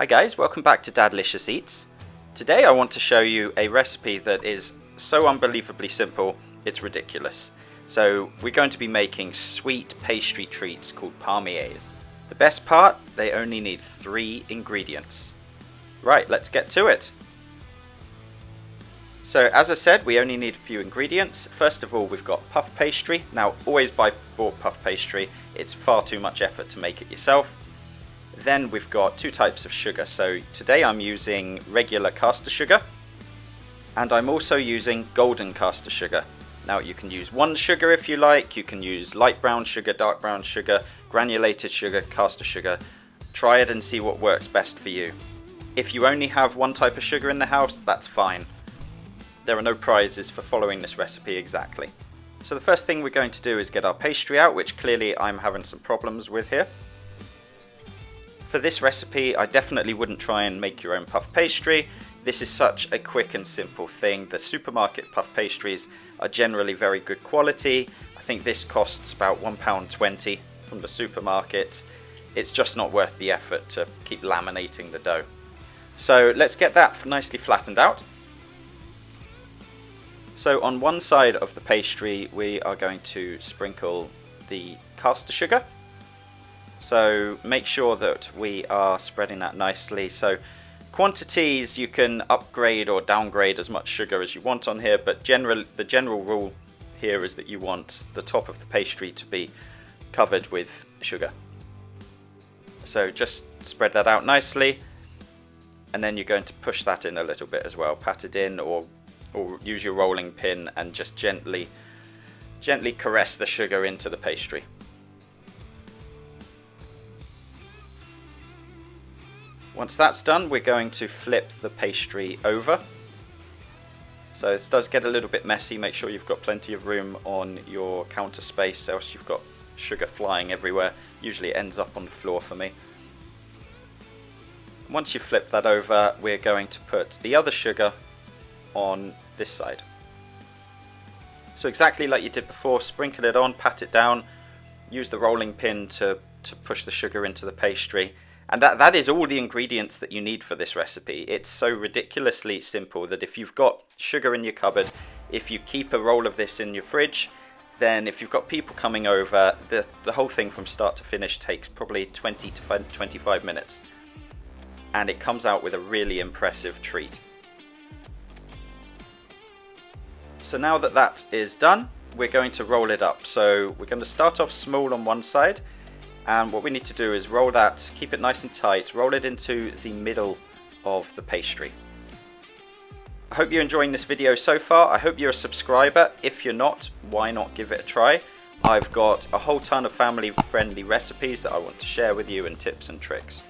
Hi guys, welcome back to Dadlicious Eats. Today I want to show you a recipe that is so unbelievably simple, it's ridiculous. So we're going to be making sweet pastry treats called palmiers. The best part, they only need 3 ingredients. Right, let's get to it. So as I said, we only need a few ingredients. First of all, we've got puff pastry. Now always buy bought puff pastry, it's far too much effort to make it yourself. Then we've got 2 types of sugar. So today I'm using regular caster sugar, and I'm also using golden caster sugar. Now you can use one sugar if you like, you can use light brown sugar, dark brown sugar, granulated sugar, caster sugar. Try it and see what works best for you. If you only have one type of sugar in the house, that's fine. There are no prizes for following this recipe exactly. So the first thing we're going to do is get our pastry out, which clearly I'm having some problems with here. For this recipe, I definitely wouldn't try and make your own puff pastry. This is such a quick and simple thing. The supermarket puff pastries are generally very good quality. I think this costs about £1.20 from the supermarket. It's just not worth the effort to keep laminating the dough. So let's get that nicely flattened out. So on one side of the pastry, we are going to sprinkle the caster sugar. So make sure that we are spreading that nicely. So quantities, you can upgrade or downgrade as much sugar as you want on here, but the general rule here is that you want the top of the pastry to be covered with sugar. So just spread that out nicely, and then you're going to push that in a little bit as well. Pat it in, or use your rolling pin and just gently caress the sugar into the pastry. Once that's done, we're going to flip the pastry over. So this does get a little bit messy. Make sure you've got plenty of room on your counter space, else you've got sugar flying everywhere. Usually it ends up on the floor for me. Once you flip that over, we're going to put the other sugar on this side. So exactly like you did before, sprinkle it on, pat it down, use the rolling pin to push the sugar into the pastry. And that is all the ingredients that you need for this recipe. It's so ridiculously simple that if you've got sugar in your cupboard, if you keep a roll of this in your fridge, then if you've got people coming over, the whole thing from start to finish takes probably 20 to 25 minutes. And it comes out with a really impressive treat. So now that that is done, we're going to roll it up. So we're going to start off small on one side. And what we need to do is roll that, keep it nice and tight, roll it into the middle of the pastry. I hope you're enjoying this video so far. I hope you're a subscriber. If you're not, why not give it a try? I've got a whole ton of family-friendly recipes that I want to share with you, and tips and tricks.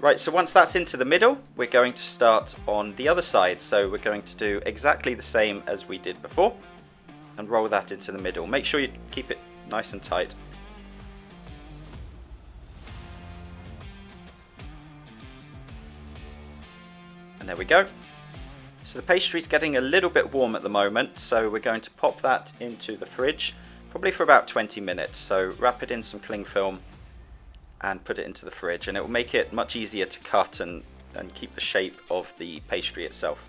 Right, so once that's into the middle, we're going to start on the other side. So we're going to do exactly the same as we did before and roll that into the middle. Make sure you keep it nice and tight. And there we go. So the pastry's getting a little bit warm at the moment, so we're going to pop that into the fridge, probably for about 20 minutes. So wrap it in some cling film and put it into the fridge, and it will make it much easier to cut and keep the shape of the pastry itself.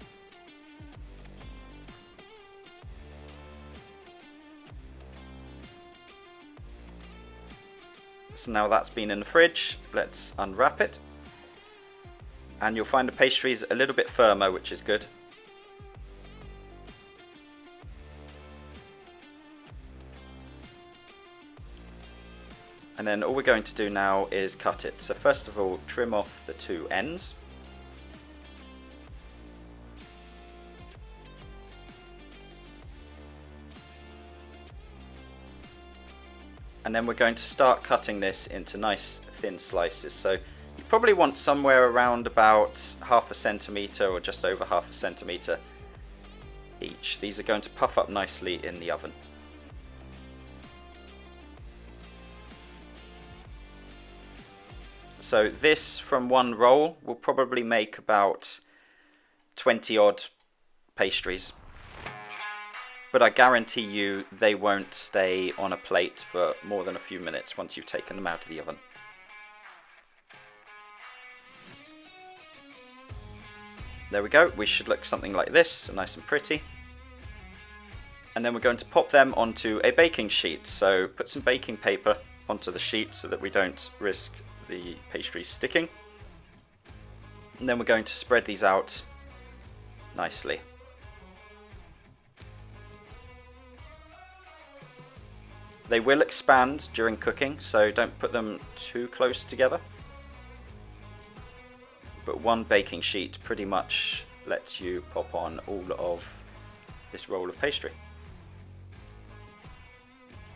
So now that's been in the fridge, let's unwrap it. And you'll find the pastry's a little bit firmer, which is good. And then all we're going to do now is cut it. So first of all, trim off the 2 ends. And then we're going to start cutting this into nice thin slices. So you probably want somewhere around about ½ centimetre or just over ½ centimetre each. These are going to puff up nicely in the oven. So this from one roll will probably make about 20 odd pastries. But I guarantee you they won't stay on a plate for more than a few minutes once you've taken them out of the oven. There we go, we should look something like this, so nice and pretty. And then we're going to pop them onto a baking sheet. So put some baking paper onto the sheet so that we don't risk the pastries sticking. And then we're going to spread these out nicely. They will expand during cooking, so don't put them too close together. But one baking sheet pretty much lets you pop on all of this roll of pastry.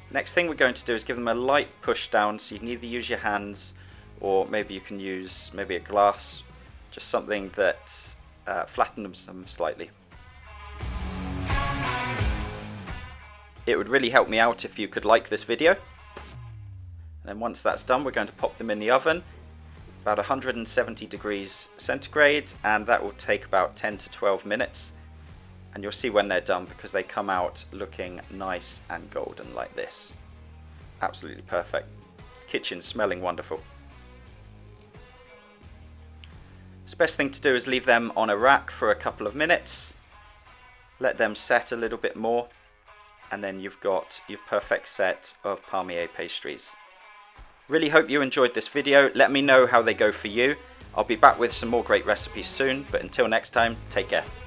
Next thing we're going to do is give them a light push down, so you can either use your hands or maybe you can use maybe a glass, just something that flattens them slightly. It would really help me out if you could like this video. And then once that's done, we're going to pop them in the oven, about 170 degrees centigrade, and that will take about 10 to 12 minutes. And you'll see when they're done because they come out looking nice and golden like this. Absolutely perfect. Kitchen smelling wonderful. So the best thing to do is leave them on a rack for a couple of minutes. Let them set a little bit more. And then you've got your perfect set of palmier pastries. Really hope you enjoyed this video. Let me know how they go for you. I'll be back with some more great recipes soon, but until next time, take care.